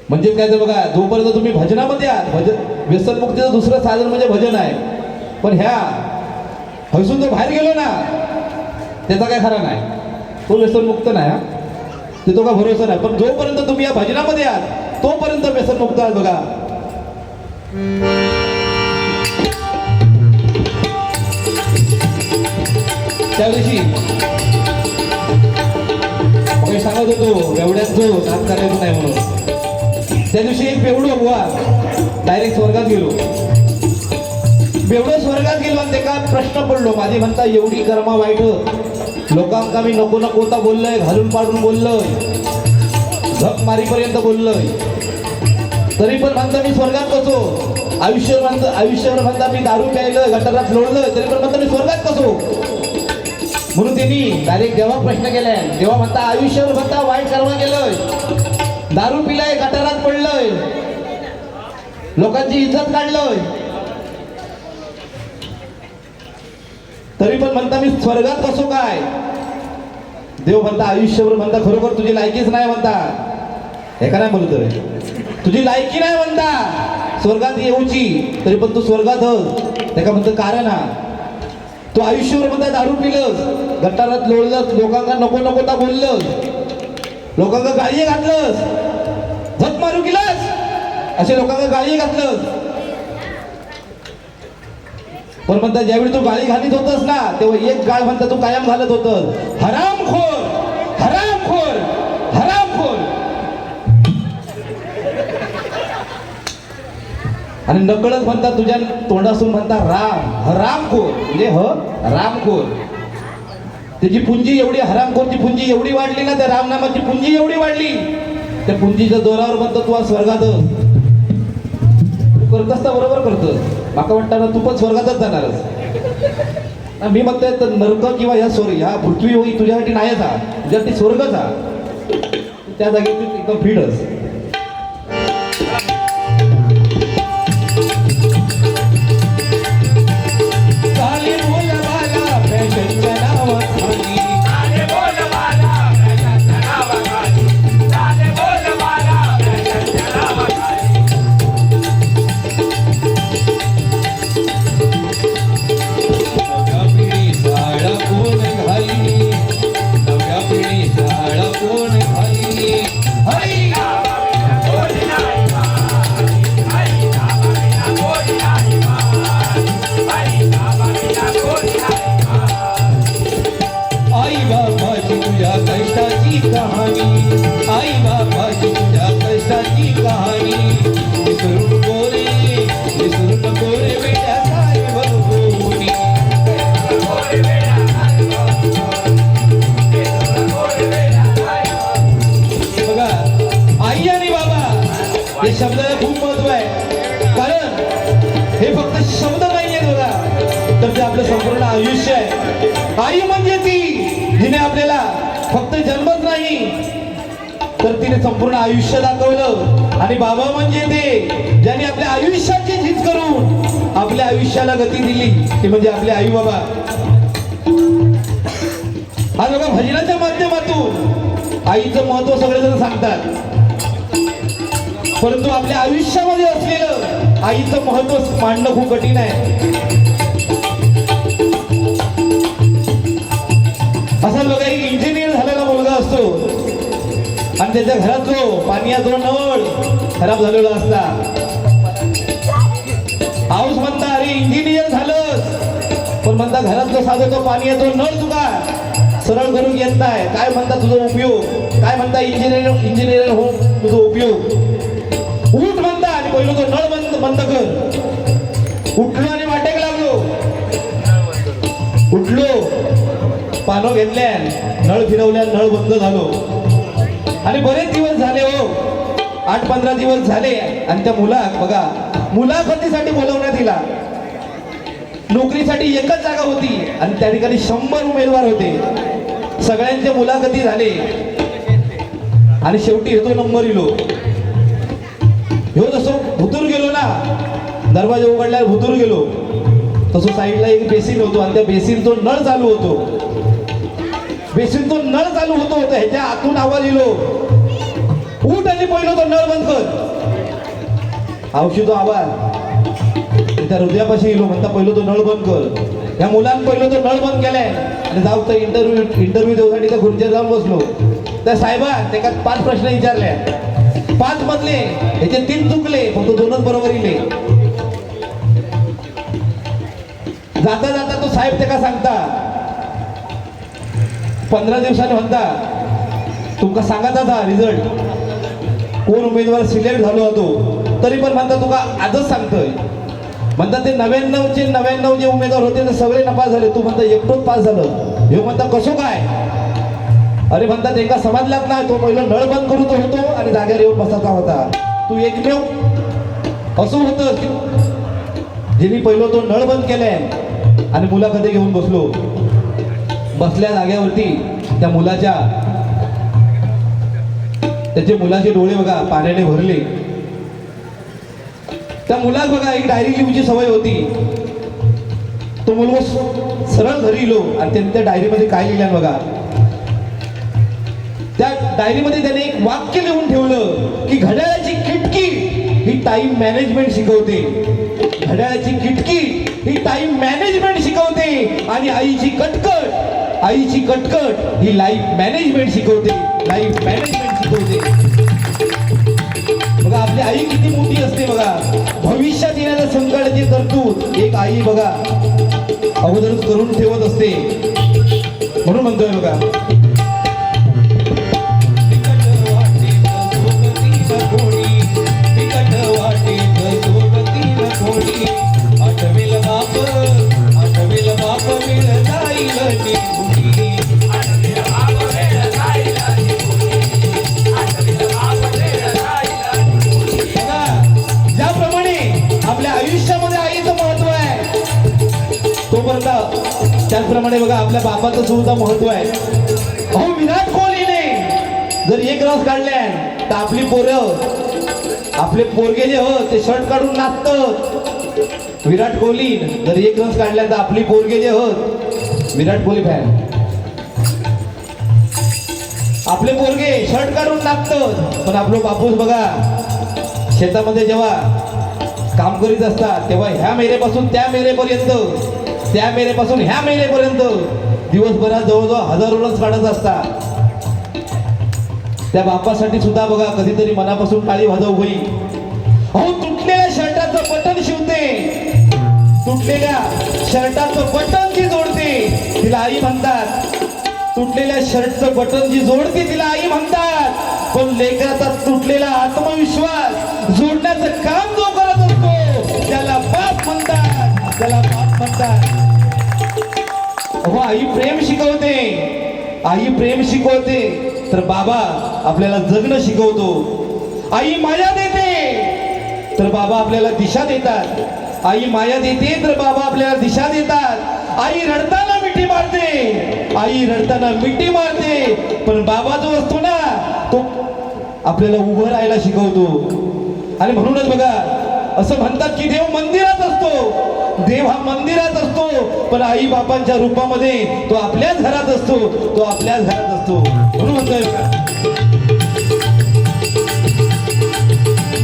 म्हणजे काय ते बघा, जोपर्यंत तुम्ही भजनामध्ये आहात, व्यसनमुक्तीचं दुसरं साधन म्हणजे भजन आहे. पण ह्या हसून जर बाहेर गेलो ना त्याचा काय खरा नाही, तो व्यसनमुक्त नाही. ते तो का भरोसा नाही. पण जोपर्यंत तुम्ही या भजनामध्ये आहात तोपर्यंत व्यसनमुक्त आहात. बघा, त्या दिवशी सांगत होतो बेवड्याचं काम करायचं नाही म्हणून. त्या दिवशी एक बेवडं बुवा डायरेक्ट स्वर्गात गेलो. बेवडं स्वर्गात गेलो आणि त्याला प्रश्न पडलो. माझी म्हणता एवढी कर्मा वाईट, लोकांका मी नको नकोता बोललोय, घालून पाडून बोललोय, झक मारीपर्यंत बोललोय, तरी पण म्हणता मी स्वर्गात कसो? आयुष्यभर म्हणता मी दारू प्यायलं, गटारात लोळलोय, तरी पण म्हणता मी स्वर्गात कसो? म्हणून त्यांनी डायरेक्ट देवा प्रश्न केलाय. देवा म्हणता आयुष्यभर म्हणता वाईट कर्म केलंय, दारू पिलाय, गटारात पडलोय, लोकांची इज्जत काढलोय, तरी पण म्हणता मी स्वर्गात कसो काय? देव म्हणता आयुष्यभर म्हणता खरोखर तुझी लायकीच नाही म्हणता. हे का नाही बोलतोय? तुझी लायकी नाही म्हणता स्वर्गात येऊची, तरी पण तू स्वर्गात हस. त्याका म्हणतं कारण हा, तू आयुष्यभर म्हणता दारू पिलंस, गटारात लोळलंस, लोकांना नको नकोता बोललंस, लोकांना गाळी घातलंस, झक मारू केलास, असे लोकांना गाळी घातलंस. पण म्हणता ज्यावेळी तू गाळी घालीत होतस ना तेव्हा एक गाळ म्हणता तू कायम घालत होतस, हरामखोर, हरामखोर, हरामखोर. आणि नकळत म्हणता तुझ्या तोंडासून म्हणता राम, हरामखोर म्हणजे रामखोर. त्याची पुंजी एवढी, हरामखोरची पुंजी एवढी वाढली ना, त्या राम नामाची पुंजी एवढी वाढली, त्या पुंजीच्या जोरावर म्हणतो तू आज स्वर्गात करतस तर बरोबर करतोस. माका वाटतं तू पण स्वर्गातच जाणारच. मी म्हणतोय तर नरक किंवा ह्या पृथ्वी होई तुझ्यासाठी नाहीच हा, तुझ्यासाठी स्वर्गच हा. त्या जागी तू एकदम फिडस. शब्दाला खूप महत्व आहे. कारण हे फक्त शब्द नाही आहेत बघा, तर ते आपलं संपूर्ण आयुष्य आहे. आई म्हणजे ती जिने आपले फक्त जन्मच नाही तर तिने संपूर्ण आयुष्य दाखवलं. आणि बाबा म्हणजे ते ज्यांनी आपल्या आयुष्याची झीज करून आपल्या आयुष्याला गती दिली, ते म्हणजे आपले आई बाबा. आज बघा भजनाच्या माध्यमातून आईचं महत्व सगळेजण सांगतात, परंतु आपल्या आयुष्यामध्ये असलेलं आईचं महत्व मांडणं खूप कठीण आहे. असा बघा एक इंजिनियर झालेला मुलगा असतो आणि त्याच्या घरात जो पाण्याचा नळ खराब झालेला असता, पाऊस म्हणता अरे इंजिनियर झालंस, पण म्हणता घरात जो साधं तो पाण्याचा नळ तुका सरळ करून येत नाही. काय म्हणता तुझा उपयोग, काय म्हणता इंजिनियर हो तुझा उपयोग. उठ म्हणता आणि पहिलं तो नळ बंद कर. उठलो आणि वाटेक लागलो, उठलो पानं घेतल्या, नळ फिरवल्या, नळ बंद झालो. आणि बरेच दिवस झाले हो, 8-15 दिवस झाले. आणि त्या बघा मुलाखतीसाठी बोलवण्यात दिला. नोकरीसाठी एकच जागा होती आणि त्या ठिकाणी 100 उमेदवार होते. सगळ्यांचे मुलाखती झाले आणि शेवटी तो नंबर इलो. ह्यो जसं भुतूर गेलो ना, दरवाजा उघडल्यावर भुतूर गेलो, तसं साईडला एक बेसिन होतो आणि त्या बेसिनचा नळ चालू होतो. बेसिनचा नळ चालू होतो, ह्याच्या आतून आवाज इलो, उठ आणि पहिलं तो नळ बंद कर. औषधो आवाज त्या हृदयापाशी इलो, म्हणता पहिलं तो नळ बंद कर. या मुलांना पहिलं तो नळ बंद केलाय आणि जाऊ तर इंटरव्ह्यू देऊसाठी त्या खुर्चीवर जाऊन बसलो. त्या साहेबा त्याच्यात 5 प्रश्न विचारले, 5 मधले त्याचे 3 चुकले, फक्त 2च बरोबर इले. जाता जाता तो साहेब ते का सांगता, 15 दिवसांनी म्हणता तुमका सांगायचा था रिझल्ट, कोण उमेदवार सिलेक्ट झालो होतो, तरी पण म्हणता तुका आजच सांगतोय. म्हणतात ते 99 जे उमेदवार होते ते सगळे नपास झाले, तू म्हणता एकटोच पास झालं. हे म्हणता कसं काय. अरे म्हणतात एका समाजलाच नाही, तो पहिलं नळ बंद करू तो होतो आणि जागेवर येऊन बसायचा होता, तू एकमेव. असं होतं की ज्यांनी पहिलं तो नळ बंद केलाय आणि मुलाखती घेऊन बसलो. बसल्या जागेवरती त्या त्याचे मुलाचे डोळे बघा पाण्याने भरले. त्या मुलास बघा एक डायरी लिहूची सवय होती. तो मुलगा सरळ घरी इलो आणि त्यांनी त्या डायरीमध्ये काय लिहिलं बघा. त्या डायरीमध्ये त्याने एक वाक्य लिहून ठेवलं की घड्याळाची खिटकी ही टाइम मॅनेजमेंट शिकवते. घड्याळाची खिटकी ही टाइम मॅनेजमेंट शिकवते आणि आईची कटकट ही लाईफ मॅनेजमेंट शिकवते. लाईफ मॅनेजमेंट शिकवते. बघा आपली आई किती मोठी असते बघा. भविष्यात येणाऱ्या संकटाची तरतूद एक आई बघा अगोदरच करून ठेवत असते. म्हणून म्हणतोय बघा, त्याचप्रमाणे बघा आपल्या बापाचं सुद्धा महत्व आहे. अहो विराट कोहलीने जर 1 रन काढल्या तर आपले पोरगे जे हो ते शर्ट काढून नाचतात. विराट कोहली जर 1 रन काढल्या तर आपली पोरगे जे हो विराट कोहली फॅन आपले पोरगे शर्ट काढून नाचतात. पण आपलं बापूस बघा शेतामध्ये जेव्हा काम करीत असतात तेव्हा ह्या मेरेपासून त्या मेरेपर्यंत, त्या मेरेपासून ह्या मेरेपर्यंत दिवसभरात जवळजवळ 1000 रन्स काढत असतात. त्या बापासाठी सुद्धा बघा कधीतरी मनापासून टाळी वाजव होई. अहो तुटलेल्या शर्टाचं बटन शिवते, तुटलेल्या शर्टाचं बटन जी जोडते तिला आई म्हणतात. तुटलेल्या शर्टचं बटन जी जोडते तिला आई म्हणतात. पण लेकराचा तुटलेला आत्मविश्वास जोडण्याचं काम जो करत असतो त्याला बाप म्हणतात, त्याला बाप म्हणतात. अहो आई प्रेम शिकवते, आई प्रेम शिकवते तर बाबा आपल्याला जगणं शिकवतो. आई माया देते तर बाबा आपल्याला दिशा देतात. आई माया देते तर बाबा आपल्याला दिशा देतात. आई रडताना मिठी मारते, आई रडताना मिठी मारते, पण बाबा जो असतो ना तो आपल्याला उभं राहायला शिकवतो. आणि म्हणूनच बघा असं म्हणतात की देव मंदिरात असतो, देव हा मंदिरात असतो, पण आई बापांच्या रूपामध्ये तो आपल्याच घरात असतो, तो आपल्याच घरात असतो. म्हणून म्हणतोय बघा,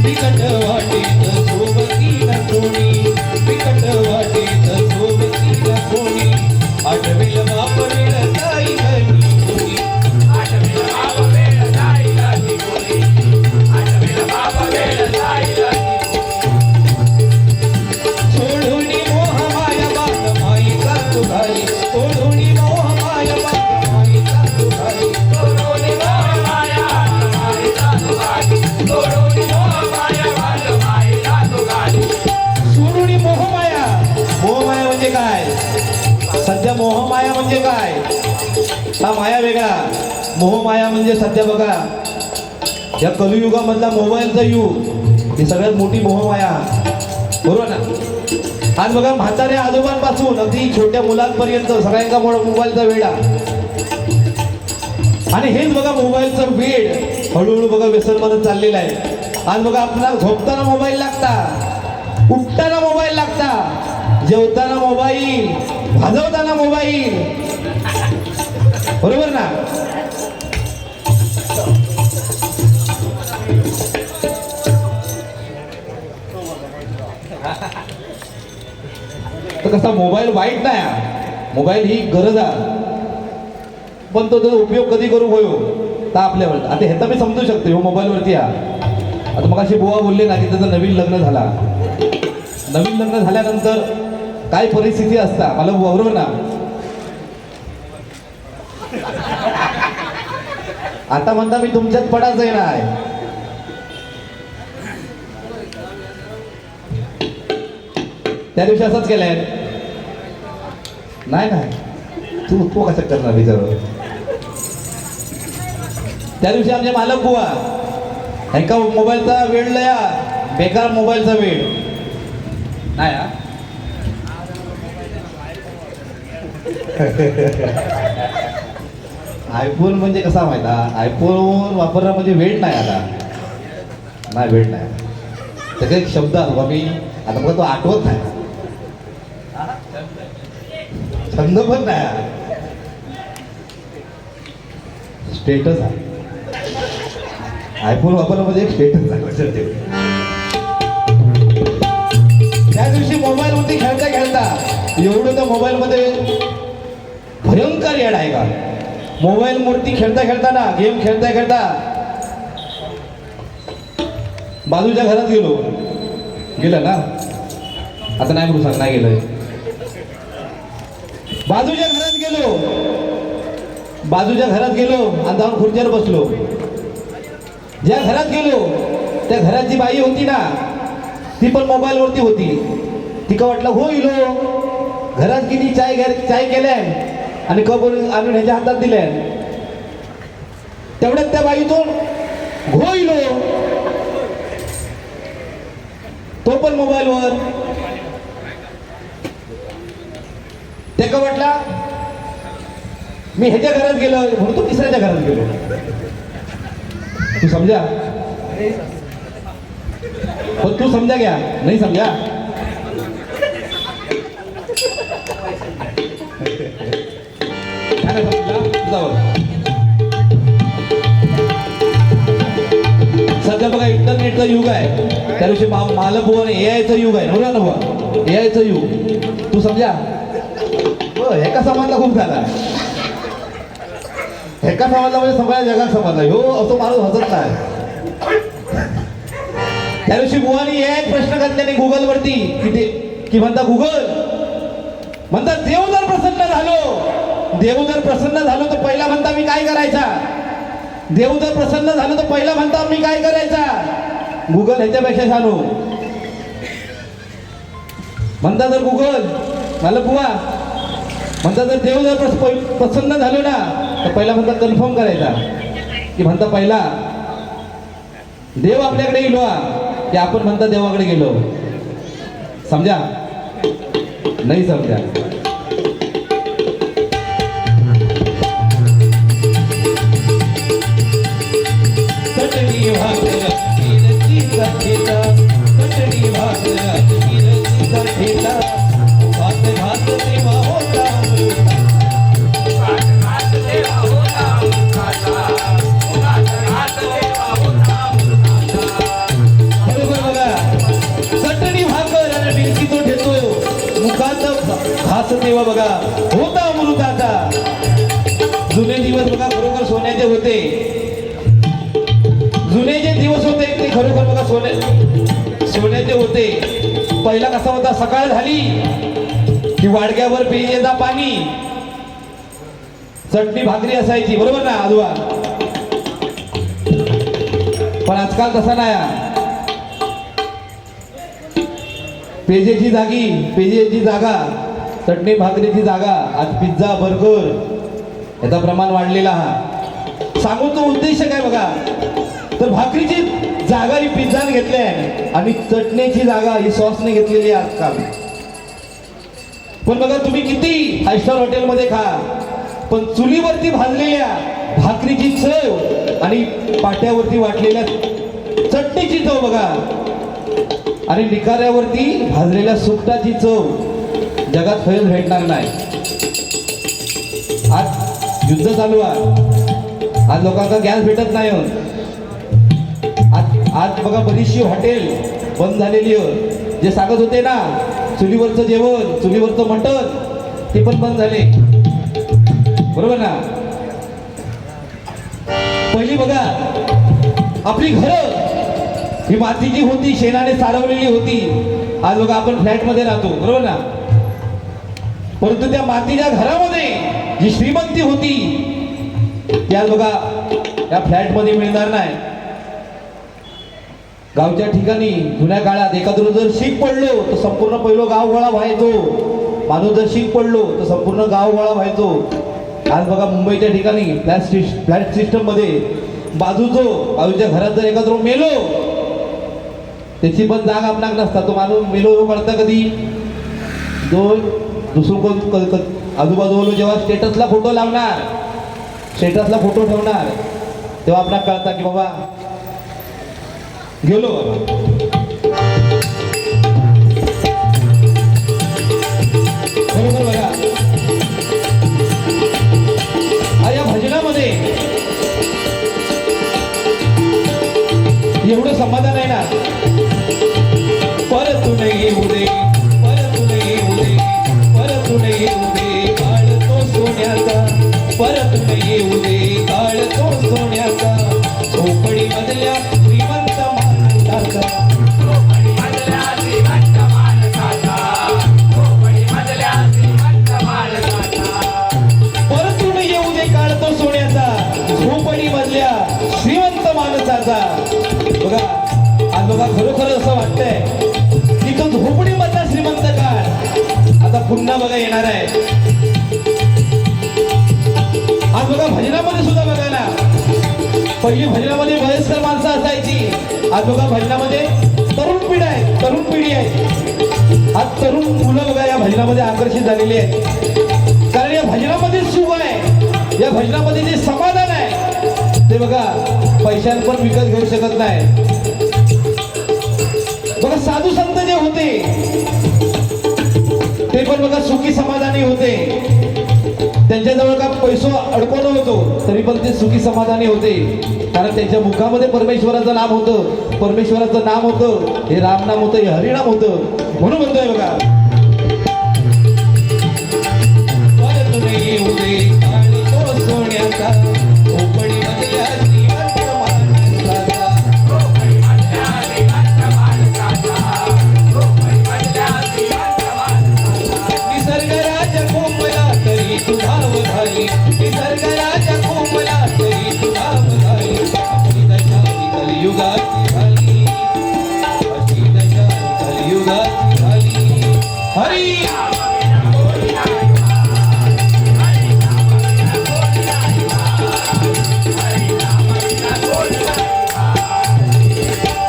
बिकट वाटेत सोबती न कोणी, बिकट वाटेत सोबती न कोणी, आठवेल बाप वेळ जाई घरी कोणी, आठवेल बाप वेळ जाई घरी कोणी, आठवेल बाप वेळ जाई घरी सोडून मोह माया बाग माईचा तू घरी, सोडून मोह माया बाग माईचा तू घरी, सोडून मोह माया माईचा तू घरी, सोडून मोह माया माईचा तू घरी. सोडून मोहमाया. मोहमाया म्हणजे काय? सध्या मोहमाया म्हणजे काय? हा माया वेगळा, मोहमाया म्हणजे सध्या बघा या कलियुगामधला मोबाईलचा युग, ही सगळ्यात मोठी मोहमाया, बरोबर ना? आज बघा म्हाताऱ्या आजोबांपासून अगदी छोट्या मुलांपर्यंत सगळ्यांका मोबाईलचा वेडा. आणि हेच बघा मोबाईलचं वेड हळूहळू बघा व्यसनमध्ये चाललेलं आहे. आज बघा आपल्याला झोपताना मोबाईल लागता, उठताना मोबाईल लागता, जेवताना मोबाईल, भाजवताना मोबाईल, बरोबर ना? तर कसा मोबाईल वाईट नाही, मोबाईल ही गरज आहे, पण तो त्याचा उपयोग कधी करू होयो तर आपल्यावर. आता ह्याचा मी समजू शकतो, ह्यो मोबाईलवरती हा. आता मग अशी बुवा बोलले ना की त्याचं नवीन लग्न झाला, नवीन लग्न झाल्यानंतर काय परिस्थिती असता मला बरोबर ना? आता म्हणता मी तुमच्यात पडाच आहे ना. त्या दिवशी असंच केलंय नाही ना, तू कसं करणार विचार. त्या दिवशी आमच्या मालक बुवा एका मोबाईलचा वेळ लया बेकार, मोबाईलचा वेळ नाही हा. आयफोन म्हणजे कसा माहिता, आयफोन वापरणं म्हणजे वेळ नाही, आता नाही वेळ नाही. त्याचा एक शब्द असतो मी आता बघा तो आठवत नाही, छंद पण नाही, स्टेटस आहे. आयफोन वापरणं म्हणजे एक स्टेटस आहे लक्षात ठेव. त्या दिवशी मोबाईल वरती खेळता खेळता एवढं त्या मोबाईल मध्ये भयंकर येड आहे का. मोबाईल मूर्ती खेळता खेळताना गेम खेळता खेळता बाजूच्या घरात गेलं ना, आता नाही म्हणू सांग नाही गेलोय. बाजूच्या घरात गेलो आणि जाऊन खुर्चीवर बसलो. ज्या घरात गेलो त्या घरात जी बाई होती ना ती पण मोबाईल वरती होती. तिका वाटलं हो इलो घरात किती चाय केल्यान आणि कप आणून ह्याच्या हातात दिल्या. तेवढ्यात त्या बाईतून घो इलो, तो पण मोबाईलवर. त्याका वाटला मी ह्याच्या घरात गेलो म्हणून तो तिसऱ्याच्या घरात गेलो. तू समजा, पण तू समजा घ्या नाही समजा. सध्या बघा इंटरनेटचं युग आहे. त्या दिवशी मालक बुवा एआयचं युग आहे बघा ना बुवा, एआयचं युग. तू समजा एका समाजला खूप झाला, एका समाजला म्हणजे सगळ्या जगात समजला ह्यो असं माणूस हसत नाही. त्या दिवशी बुवानी एक प्रश्न घातल्याने गुगल वरती की म्हणता गुगल म्हणता देव जर प्रसन्न झालो तर पहिला म्हणता मी काय करायचा. देव जर प्रसन्न झालो तर पहिला म्हणता मी काय करायचा. गुगल ह्याच्यापेक्षा झालो म्हणता जर गुगल मला बुवा म्हणता जर देव जर प्रसन्न झालो ना तर पहिला म्हणता कन्फर्म करायचा की म्हणता पहिला देव आपल्याकडे गेलो की आपण म्हणता देवाकडे गेलो. समजा नाही समजा तेव्हा बघा होता अमृताचा. जुने दिवस बघा खरोखर सोन्याचे होते. जुने जे दिवस होते ते खरोखर बघा सोन्याचे होते. पहिला कसा होता, सकाळ झाली की वाडग्यावर पेजेदा पाणी, चटणी भाकरी असायची, बरोबर ना आजोबा. पण आजकाल तसा नाही. पेजेची जागा चटणी भाकरीची जागा आज पिझ्झा बर्गर याचा प्रमाण वाढलेला. हा सांगून तो उद्देश काय बघा, तर भाकरीची जागा ही पिझ्झाने घेतली आहे आणि चटणीची जागा ही सॉसने घेतलेली आहे आजकाल. पण बघा तुम्ही किती 5 स्टार हॉटेलमध्ये खा, पण चुलीवरती भाजलेल्या भाकरीची चव आणि पाट्यावरती वाटलेल्या चटणीची चव बघा, आणि निकाऱ्यावरती भाजलेल्या सुकटाची चव जगात खरंच भेटणार नाही. आज युद्ध चालू आहे. आज लोकांना गॅस भेटत नाही. आज बघा बरीचशी हॉटेल बंद झालेली आहे. जे सांगत होते ना चुलीवरचं जेवण, चुलीवरचं मटण, ते पण बंद झाले, बरोबर ना. पहिली बघा आपली घरं ही मातीची होती, शेणाने सारवलेली होती. आज बघा आपण फ्लॅटमध्ये राहतो, बरोबर ना. परंतु त्या मातीच्या घरामध्ये जी श्रीमंती होती ती आज बघा या फ्लॅटमध्ये मिळणार नाही. गावच्या ठिकाणी जुन्या काळात एखादं जर शीक पडलो तर संपूर्ण पहिलं गाव गोळा व्हायचो. माणूस जर शीक पडलो तर संपूर्ण गाव गोळा व्हायचो. आज बघा मुंबईच्या ठिकाणी फ्लॅट सिस्टम मध्ये बाजूच्या घरात जर एखादं मेलो त्याची पण जाग आपणाक नसता. तो माणूस मेलो कळता कधी, दुसरं कोण आजूबाजूला जेव्हा स्टेटसला फोटो लावणार, स्टेटसला फोटो ठेवणार, तेव्हा आपणाक कळता की बाबा गेलो बाबा. बरोबर बघा. या भजनामध्ये एवढं समाधान आहे ना. परतून येऊ दे, परतून येऊ दे, परतून येऊ दे काळ तो सोन्याचा, परतून येऊ दे काळ तो सोन्याचा. झोपडी मधल्या श्रीमंत माणसाचा, झोपडी मधल्या श्रीमंत माणसाचा, झोपडी मधल्या श्रीमंत माणसाचा. परतून येऊ दे काळ तो सोन्याचा, झोपडी मधल्या श्रीमंत माणसाचा. बघा आज बघा खरोखर असं वाटतंय की तो झोपडी मधला श्रीमंत काळ आता पुन्हा बघा येणार आहे. आज बघा भजनामध्ये सुद्धा बघा ना, पहिली भजनामध्ये वयस्कर माणसं असायची. आज बघा भजनामध्ये तरुण पिढी आहे. आज तरुण मुलं बघा या भजनामध्ये आकर्षित झालेली आहेत. कारण या भजनामध्ये सुख आहे, या भजनामध्ये जे समाधान आहे ते बघा पैशांनी पण विकत घेऊ शकत नाही. बघा साधू संत जे होते ते पण बघा सुखी समाधानी होते. त्यांच्याजवळ का पैसो अडकवलं होतो तरी पण ते सुखी समाधानी होते. कारण त्यांच्या मुखामध्ये परमेश्वराचं नाम होतं, परमेश्वराचं नाम होतं, हे रामनाम होतं, हे हरिनाम होतं. म्हणून म्हणतोय बघा परतून येऊ दे काळ तो सोन्याचा, झोपडी मधल्या श्रीमंत माणसाचा. झोपडी मधल्या श्रीमंत माणसाचा, झोपडी मधल्या श्रीमंत माणसाचा. निसर्गराज कोंबला तरी तू भाव झाली, निसर्गराज कोंबला तरी तू भाव झाली. अशी दशा कलियुगाची झाली, अशी दशा कलियुगाची झाली. हरी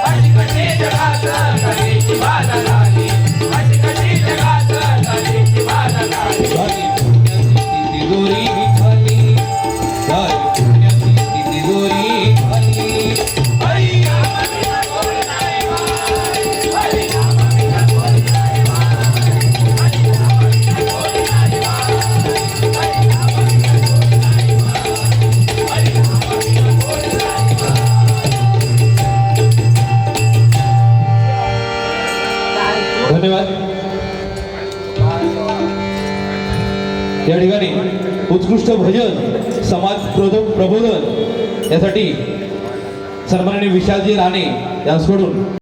अशी कशी जगात कलेची बाधा झाली, अशी कशी जगात कलेची बाधा झाली. झाली पुण्याची तिजोरी खाली, झाली पुण्याची तिजोरी खाली. हरी राम विना कोण नाही बाई, हरी राम विना कोण नाही बाई, हरी राम विना कोण नाही बाई, हरी राम विना कोण नाही बाई, हरी राम विना कोण नाही बाई. धन्यवाद. या ठिकाणी उत्कृष्ट भजन समाज प्रबोधन यासाठी सन्माननीय विशालजी राणे यांच्याकडून